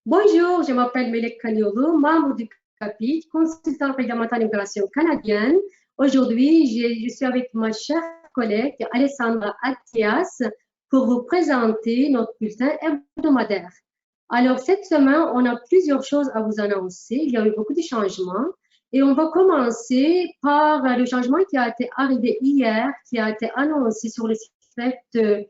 Bonjour, je m'appelle Melek Kanyolu, membre du CAPIT, consultant réglementaire d'immigration canadienne. Aujourd'hui, je suis avec ma chère collègue Alessandra Attias pour vous présenter notre bulletin hebdomadaire. Alors, cette semaine, on a plusieurs choses à vous annoncer. Il y a eu beaucoup de changements. Et on va commencer par le changement qui a été arrivé hier, qui a été annoncé sur le site web de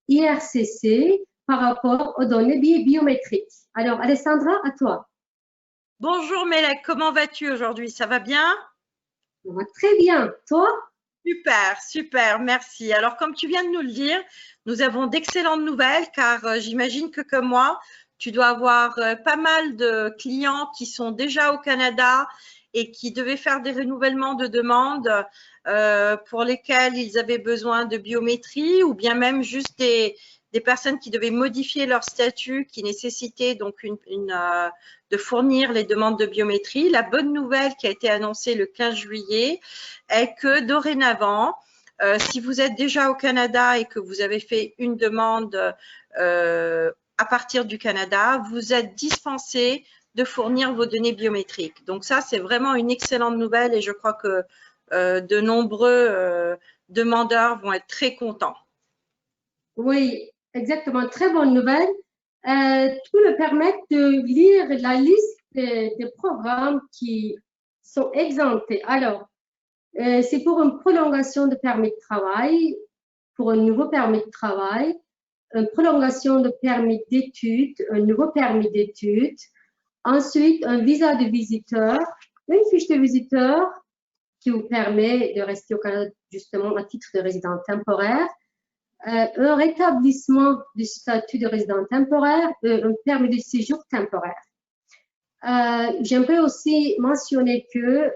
IRCC par rapport aux données biométriques. Alors, Alessandra, à toi. Bonjour Mélek, comment vas-tu aujourd'hui? Ça va bien? Ça va très bien. Toi? Super, super, merci. Alors, comme tu viens de nous le dire, nous avons d'excellentes nouvelles car j'imagine que comme moi, tu dois avoir pas mal de clients qui sont déjà au Canada et qui devaient faire des renouvellements de demandes pour lesquels ils avaient besoin de biométrie ou bien même juste des personnes qui devaient modifier leur statut, qui nécessitaient donc de fournir les demandes de biométrie. La bonne nouvelle qui a été annoncée le 15 juillet est que dorénavant, si vous êtes déjà au Canada et que vous avez fait une demande à partir du Canada, vous êtes dispensé de fournir vos données biométriques. Donc ça, c'est vraiment une excellente nouvelle et je crois que de nombreux demandeurs vont être très contents. Oui, exactement. Très bonne nouvelle. Tu peux me permettre de lire la liste des programmes qui sont exemptés. Alors, c'est pour une prolongation de permis de travail, pour un nouveau permis de travail, une prolongation de permis d'études, un nouveau permis d'études, ensuite un visa de visiteur, une fiche de visiteur qui vous permet de rester au Canada justement à titre de résident temporaire, un rétablissement du statut de résident temporaire, un permis de séjour temporaire. J'aimerais aussi mentionner que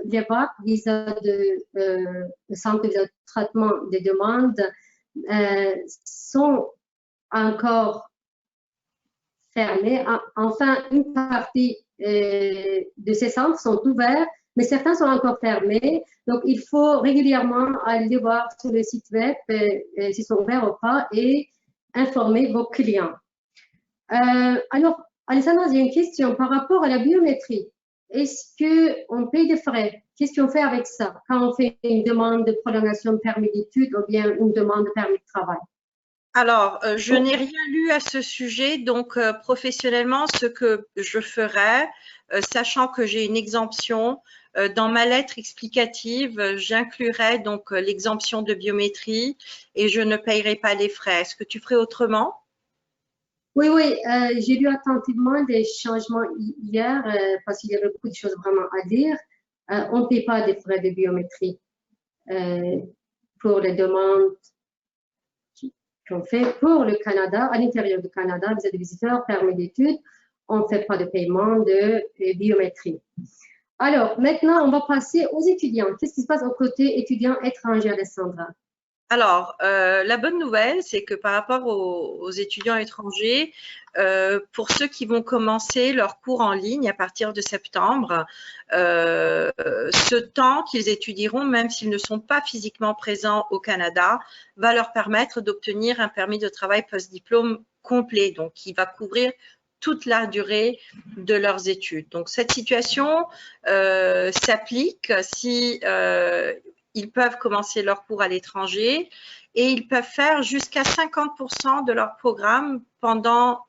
les VAC, le centre de traitement des demandes, sont encore fermés. Enfin, une partie de ces centres sont ouverts, mais certains sont encore fermés. Donc, il faut régulièrement aller voir sur le site web s'ils sont ouverts ou pas et informer vos clients. Alors, Alessandra, j'ai une question par rapport à la biométrie. Est-ce qu'on paye des frais? Qu'est-ce qu'on fait avec ça quand on fait une demande de prolongation de permis d'études ou bien une demande de permis de travail? Alors, je n'ai rien lu à ce sujet, donc professionnellement, ce que je ferais, sachant que j'ai une exemption, dans ma lettre explicative, j'inclurais donc l'exemption de biométrie et je ne payerai pas les frais. Est-ce que tu ferais autrement? Oui, j'ai lu attentivement des changements hier parce qu'il y avait beaucoup de choses vraiment à dire. On ne paie pas des frais de biométrie pour les demandes qu'on fait pour le Canada, à l'intérieur du Canada, visa de visiteur, permis d'études. On ne fait pas de paiement de biométrie. Alors, maintenant, on va passer aux étudiants. Qu'est-ce qui se passe aux côtés étudiants étrangers, Alessandra? Alors, la bonne nouvelle, c'est que par rapport aux étudiants étrangers, pour ceux qui vont commencer leurs cours en ligne à partir de septembre, ce temps qu'ils étudieront, même s'ils ne sont pas physiquement présents au Canada, va leur permettre d'obtenir un permis de travail post-diplôme complet, donc qui va couvrir toute la durée de leurs études. Donc, cette situation s'applique si ils peuvent commencer leur cours à l'étranger et ils peuvent faire jusqu'à 50% de leur programme pendant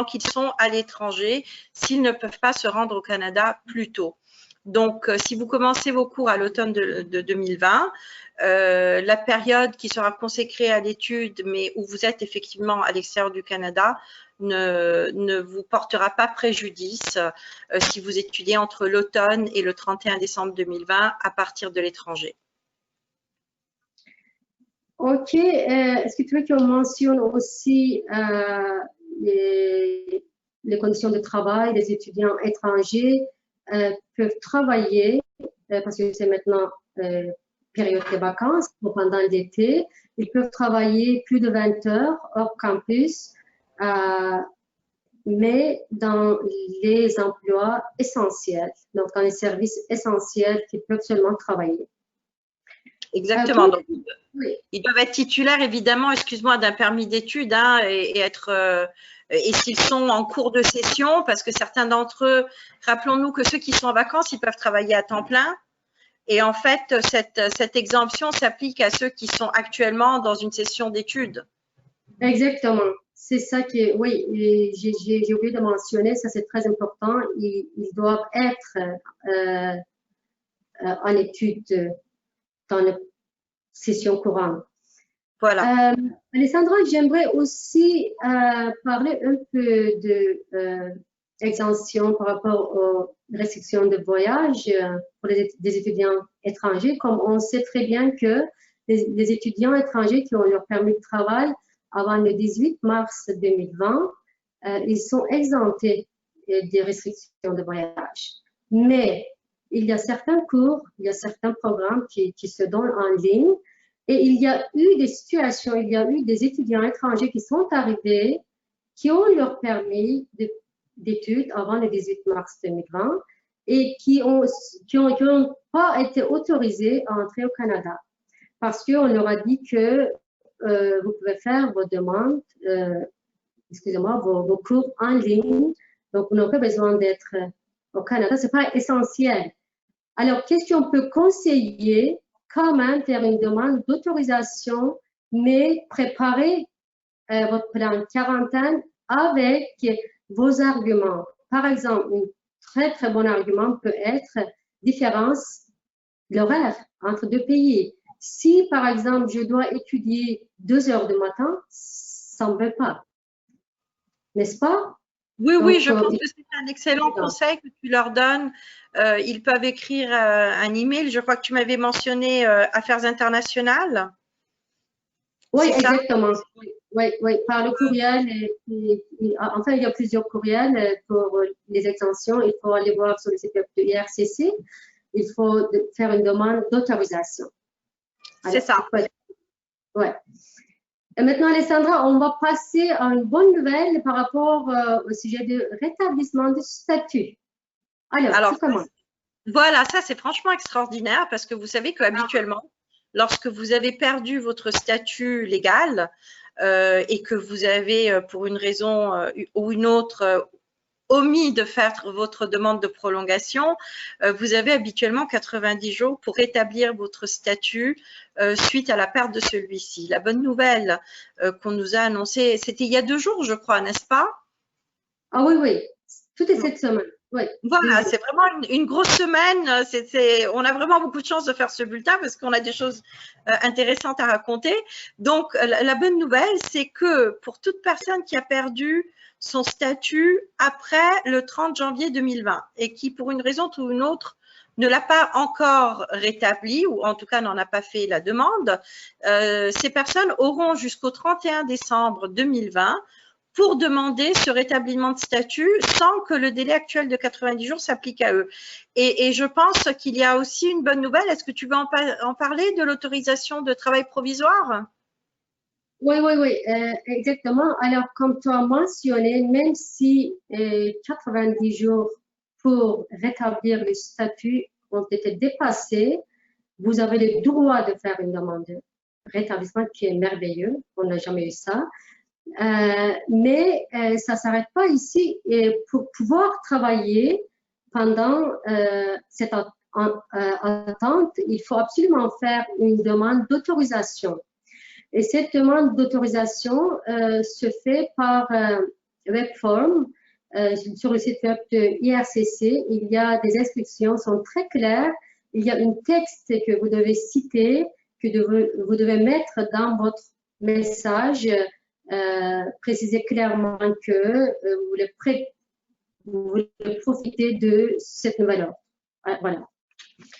qu'ils sont à l'étranger s'ils ne peuvent pas se rendre au Canada plus tôt. Donc, si vous commencez vos cours à l'automne de 2020, la période qui sera consacrée à l'étude, mais où vous êtes effectivement à l'extérieur du Canada, ne vous portera pas préjudice si vous étudiez entre l'automne et le 31 décembre 2020 à partir de l'étranger. Ok, est-ce que tu veux qu'on mentionne aussi les conditions de travail des étudiants étrangers peuvent travailler parce que c'est maintenant période de vacances pendant l'été. Ils peuvent travailler plus de 20 heures hors campus, mais dans les emplois essentiels, donc dans les services essentiels qu'ils peuvent seulement travailler. Exactement. Donc, oui. Ils doivent être titulaires, évidemment, excuse-moi, d'un permis d'études et être et s'ils sont en cours de session, parce que certains d'entre eux, rappelons-nous que ceux qui sont en vacances, ils peuvent travailler à temps plein. Et en fait, cette exemption s'applique à ceux qui sont actuellement dans une session d'études. Exactement. C'est ça qui est, oui, j'ai oublié de mentionner, ça c'est très important. Ils doivent être en études dans la session courante. Voilà. Alessandra, j'aimerais aussi parler un peu de exemption par rapport aux restrictions de voyage pour des étudiants étrangers. Comme on sait très bien que les étudiants étrangers qui ont leur permis de travail avant le 18 mars 2020, ils sont exemptés des restrictions de voyage. Mais il y a certains cours, il y a certains programmes qui se donnent en ligne. Et il y a eu des situations, il y a eu des étudiants étrangers qui sont arrivés, qui ont leur permis d'études avant le 18 mars 2020 et qui ont pas été autorisés à entrer au Canada parce qu'on leur a dit que vous pouvez faire vos demandes, excusez-moi, vos cours en ligne, donc vous n'avez pas besoin d'être au Canada, c'est pas essentiel. Alors, qu'est-ce qu'on peut conseiller quand même faire une demande d'autorisation, mais préparer votre plan de quarantaine avec vos arguments. Par exemple, un très, très bon argument peut être différence l'horaire entre deux pays. Si, par exemple, je dois étudier 2 heures du matin, ça ne me va pas. N'est-ce pas? Oui, donc, oui, je pense que c'est un excellent conseil que tu leur donnes. Ils peuvent écrire un email. Je crois que tu m'avais mentionné Affaires internationales. Oui, exactement. Oui, oui, par le courriel. Enfin, il y a plusieurs courriels pour les exemptions. Il faut aller voir sur le site web de l'IRCC. Il faut faire une demande d'autorisation. C'est ça. Ouais. Et maintenant, Alessandra, on va passer à une bonne nouvelle par rapport au sujet de rétablissement du statut. Alors tu commences. Voilà, ça c'est franchement extraordinaire parce que vous savez qu'habituellement, lorsque vous avez perdu votre statut légal et que vous avez, pour une raison ou une autre, omis de faire votre demande de prolongation, vous avez habituellement 90 jours pour rétablir votre statut suite à la perte de celui-ci. La bonne nouvelle qu'on nous a annoncée, c'était il y a 2 jours, je crois, n'est-ce pas? Ah oui, oui, tout est cette semaine. Oui. Voilà, c'est vraiment une grosse semaine. On a vraiment beaucoup de chance de faire ce bulletin parce qu'on a des choses intéressantes à raconter. Donc, la bonne nouvelle, c'est que pour toute personne qui a perdu son statut après le 30 janvier 2020 et qui, pour une raison ou une autre, ne l'a pas encore rétabli ou en tout cas n'en a pas fait la demande, ces personnes auront jusqu'au 31 décembre 2020 pour demander ce rétablissement de statut sans que le délai actuel de 90 jours s'applique à eux. Et je pense qu'il y a aussi une bonne nouvelle. Est-ce que tu veux en parler de l'autorisation de travail provisoire? Oui, oui, oui, exactement. Alors, comme tu as mentionné, même si 90 jours pour rétablir le statut ont été dépassés, vous avez le droit de faire une demande de rétablissement qui est merveilleux. On n'a jamais eu ça. Mais ça ne s'arrête pas ici. Et pour pouvoir travailler pendant cette attente, il faut absolument faire une demande d'autorisation. Et cette demande d'autorisation se fait par web form. Sur le site web de l'IRCC, il y a des instructions, sont très claires. Il y a un texte que vous devez citer, que vous devez mettre dans votre message. Préciser clairement que vous voulez profiter de cette nouvelle offre. Voilà.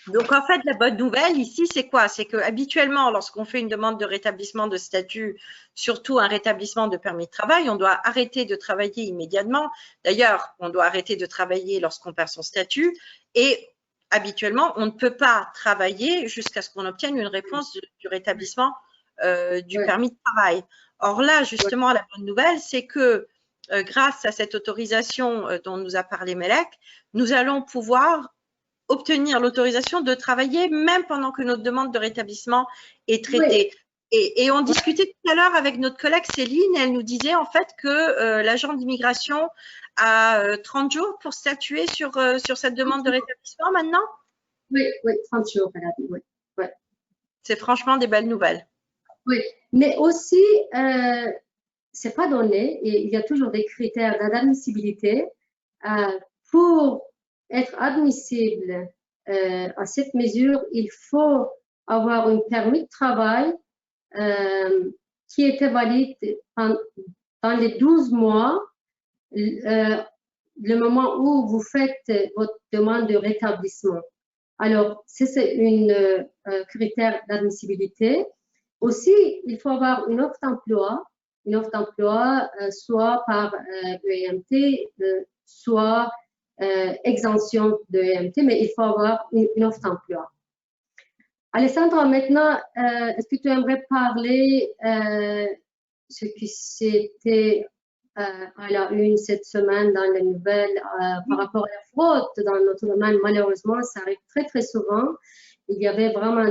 Donc, en fait, la bonne nouvelle ici, c'est quoi? C'est que habituellement, lorsqu'on fait une demande de rétablissement de statut, surtout un rétablissement de permis de travail, on doit arrêter de travailler immédiatement. D'ailleurs, on doit arrêter de travailler lorsqu'on perd son statut et habituellement, on ne peut pas travailler jusqu'à ce qu'on obtienne une réponse du rétablissement du permis de travail. Or là, justement, la bonne nouvelle, c'est que grâce à cette autorisation dont nous a parlé Melek, nous allons pouvoir obtenir l'autorisation de travailler même pendant que notre demande de rétablissement est traitée. Et on discutait tout à l'heure avec notre collègue Céline, elle nous disait en fait que l'agent d'immigration a 30 jours pour statuer sur cette demande de rétablissement maintenant. Oui, oui, 30 jours, elle a dit, oui. Ouais. C'est franchement des belles nouvelles. Oui, mais aussi, c'est pas donné, et il y a toujours des critères d'admissibilité. Pour être admissible à cette mesure, il faut avoir un permis de travail qui était valide dans les 12 mois, le moment où vous faites votre demande de rétablissement. Alors, c'est un critère d'admissibilité. Aussi, il faut avoir une offre d'emploi, soit par EMT, soit exemption de EMT, mais il faut avoir une offre d'emploi. Alessandra, maintenant, est-ce que tu aimerais parler ce qui c'était à la une cette semaine dans les nouvelles par rapport à la fraude dans notre domaine? Malheureusement, ça arrive très, très souvent. Il y avait vraiment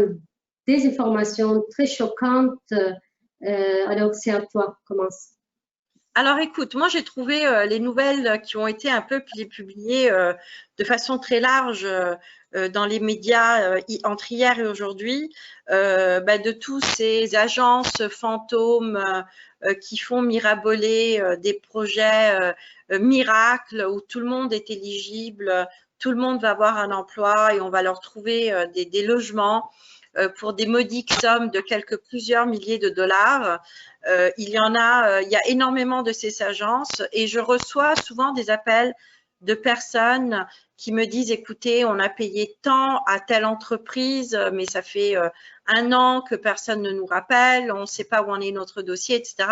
des informations très choquantes. Alors, c'est à toi, commence. Alors écoute, moi j'ai trouvé les nouvelles qui ont été un peu publiées de façon très large dans les médias entre hier et aujourd'hui, de tous ces agences fantômes qui font miraboler des projets miracles où tout le monde est éligible, tout le monde va avoir un emploi et on va leur trouver des logements pour des modiques sommes de plusieurs milliers de dollars. Il y a énormément de ces agences et je reçois souvent des appels de personnes qui me disent, écoutez, on a payé tant à telle entreprise, mais ça fait 1 an que personne ne nous rappelle, on ne sait pas où en est notre dossier, etc.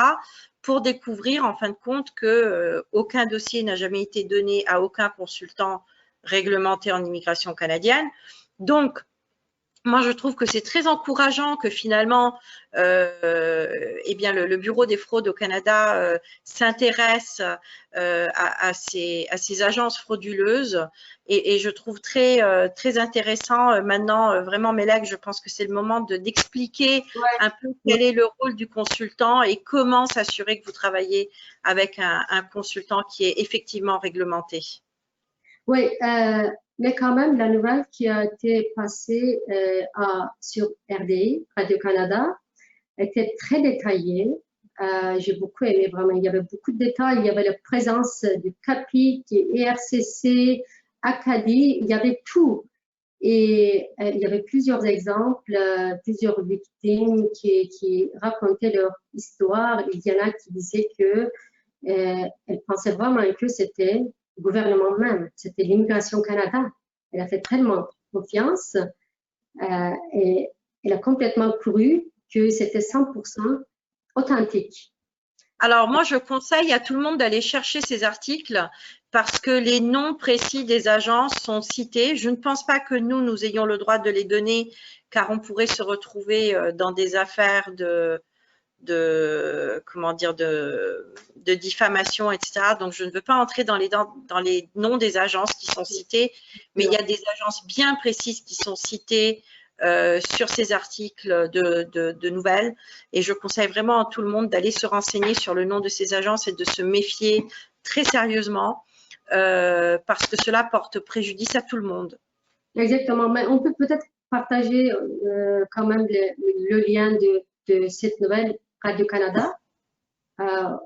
Pour découvrir en fin de compte que aucun dossier n'a jamais été donné à aucun consultant réglementé en immigration canadienne. Donc, moi, je trouve que c'est très encourageant que finalement, le Bureau des fraudes au Canada s'intéresse à ces agences frauduleuses et je trouve très intéressant maintenant, vraiment, Mélèque, je pense que c'est le moment d'expliquer un peu quel est le rôle du consultant et comment s'assurer que vous travaillez avec un consultant qui est effectivement réglementé. Oui, mais quand même, la nouvelle qui a été passée sur RDI, Radio-Canada, était très détaillée. J'ai beaucoup aimé, vraiment. Il y avait beaucoup de détails. Il y avait la présence du CAPIC, ERCC, Acadie. Il y avait tout. Et il y avait plusieurs exemples, plusieurs victimes qui racontaient leur histoire. Il y en a qui disaient que elles pensaient vraiment que c'était le gouvernement même, c'était l'Immigration Canada. Elle a fait tellement confiance et elle a complètement cru que c'était 100% authentique. Alors moi, je conseille à tout le monde d'aller chercher ces articles parce que les noms précis des agences sont cités. Je ne pense pas que nous ayons le droit de les donner car on pourrait se retrouver dans des affaires de diffamation, etc. Donc, je ne veux pas entrer dans les noms des agences qui sont citées, mais il y a des agences bien précises qui sont citées sur ces articles de nouvelles et je conseille vraiment à tout le monde d'aller se renseigner sur le nom de ces agences et de se méfier très sérieusement parce que cela porte préjudice à tout le monde. Exactement, mais on peut peut-être partager quand même le lien de cette nouvelle Radio-Canada en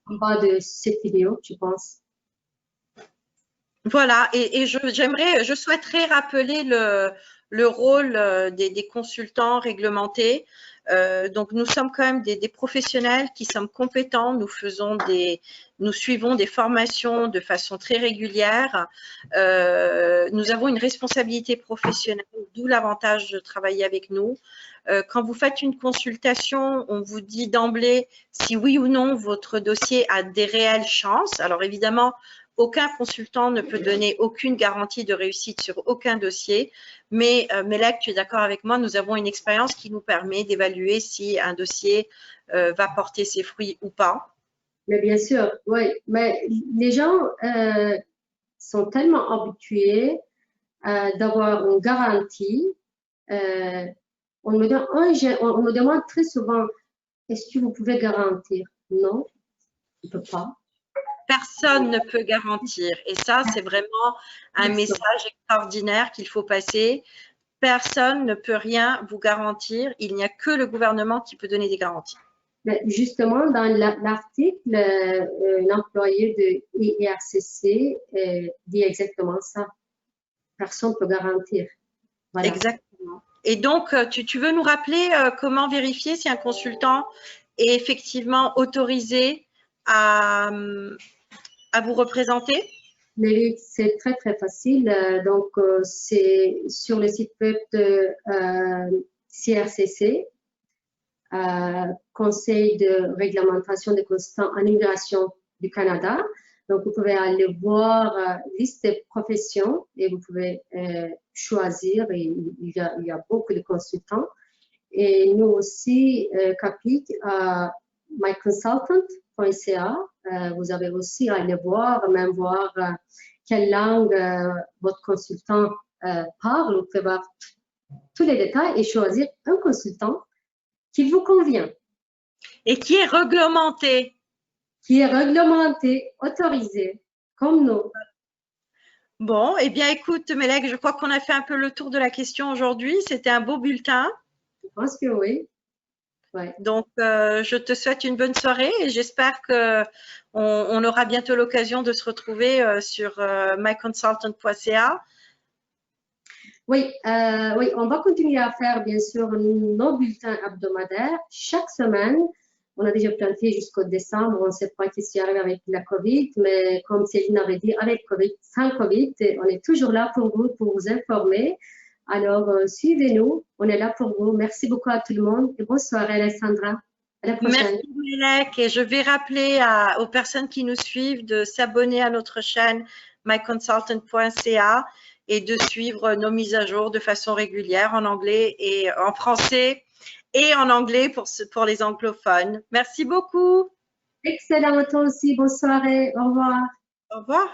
bas de cette vidéo, je pense. Voilà, et je souhaiterais rappeler le rôle des consultants réglementés. Donc, nous sommes quand même des professionnels qui sommes compétents. Nous suivons des formations de façon très régulière. Nous avons une responsabilité professionnelle, d'où l'avantage de travailler avec nous. Quand vous faites une consultation, on vous dit d'emblée si oui ou non votre dossier a des réelles chances. Alors, évidemment, aucun consultant ne peut donner aucune garantie de réussite sur aucun dossier, mais Mélèque, tu es d'accord avec moi, nous avons une expérience qui nous permet d'évaluer si un dossier va porter ses fruits ou pas. Mais bien sûr, oui, mais les gens sont tellement habitués d'avoir une garantie on me demande très souvent, est-ce que vous pouvez garantir? Non, je ne peux pas. Personne ne peut garantir. Et ça, c'est vraiment un message extraordinaire qu'il faut passer. Personne ne peut rien vous garantir. Il n'y a que le gouvernement qui peut donner des garanties. Mais justement, dans l'article, l'employé de IRCC dit exactement ça. Personne ne peut garantir. Voilà. Exactement. Et donc, tu veux nous rappeler comment vérifier si un consultant est effectivement autorisé à vous représenter? Mais c'est très, très facile. Donc, c'est sur le site web de CRCC, Conseil de réglementation des consultants en immigration du Canada. Donc, vous pouvez aller voir liste des professions et vous pouvez choisir. Et il y a beaucoup de consultants. Et nous aussi, Capic, myconsultant.ca, vous avez aussi à aller voir, même voir quelle langue votre consultant parle. Vous pouvez voir tous les détails et choisir un consultant qui vous convient. Et qui est réglementé. Qui est réglementé, autorisé, comme nous. Bon, eh bien, écoute, Melek, je crois qu'on a fait un peu le tour de la question aujourd'hui. C'était un beau bulletin. Je pense que oui. Ouais. Donc, je te souhaite une bonne soirée et j'espère qu'on aura bientôt l'occasion de se retrouver sur myconsultant.ca. Oui, oui, on va continuer à faire, bien sûr, nos bulletins hebdomadaires chaque semaine. On a déjà planifié jusqu'au décembre. On ne sait pas qu'est-ce qui arrive avec la COVID, mais comme Céline avait dit, avec COVID, sans COVID, on est toujours là pour vous informer. Alors, suivez-nous. On est là pour vous. Merci beaucoup à tout le monde et bonne soirée, Alessandra. À la prochaine. Merci, Melek. Et je vais rappeler aux personnes qui nous suivent de s'abonner à notre chaîne myconsultant.ca et de suivre nos mises à jour de façon régulière en anglais et en français et en anglais pour les anglophones. Merci beaucoup. Excellent, toi aussi. Bonne soirée. Au revoir. Au revoir.